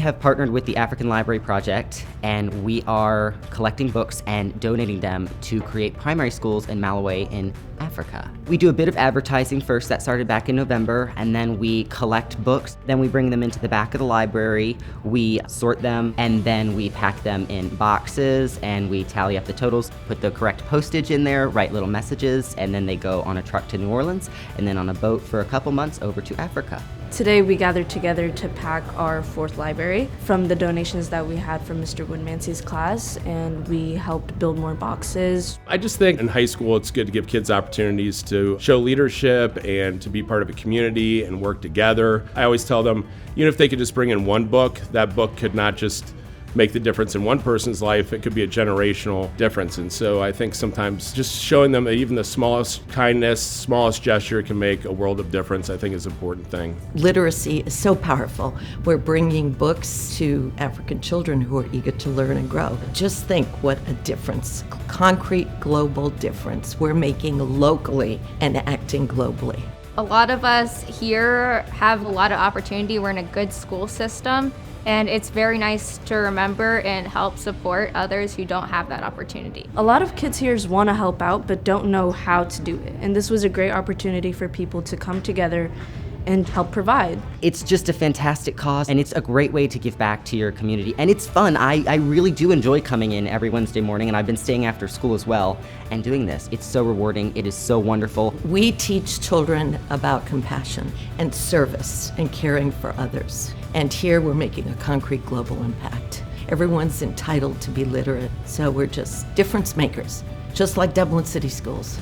have partnered with the African Library Project, and we are collecting books and donating them to create primary schools in Malawi in Africa. We do a bit of advertising first. That started back in November, and then we collect books. Then we bring them into the back of the library, we sort them, and then we pack them in boxes, and we tally up the totals, put the correct postage in there, write little messages, and then they go on a truck to New Orleans, and then on a boat for a couple months over to Africa. Today we gathered together to pack our 4th library from the donations that we had from Mr. Woodmansey's class, and we helped build more boxes. I just think in high school it's good to give kids opportunities to show leadership and to be part of a community and work together. I always tell them, even if they could just bring in one book, that book could not just make the difference in one person's life, it could be a generational difference. And so I think sometimes just showing them that even the smallest kindness, smallest gesture can make a world of difference, I think is an important thing. Literacy is so powerful. We're bringing books to African children who are eager to learn and grow. Just think what a difference, concrete global difference we're making locally and acting globally. A lot of us here have a lot of opportunity. We're in a good school system. And it's very nice to remember and help support others who don't have that opportunity. A lot of kids here want to help out but don't know how to do it. And this was a great opportunity for people to come together and help provide. It's just a fantastic cause, and it's a great way to give back to your community. And it's fun. I really do enjoy coming in every Wednesday morning, and I've been staying after school as well and doing this. It's so rewarding. It is so wonderful. We teach children about compassion and service and caring for others. And here we're making a concrete global impact. Everyone's entitled to be literate, so we're just difference makers, just like Dublin City Schools.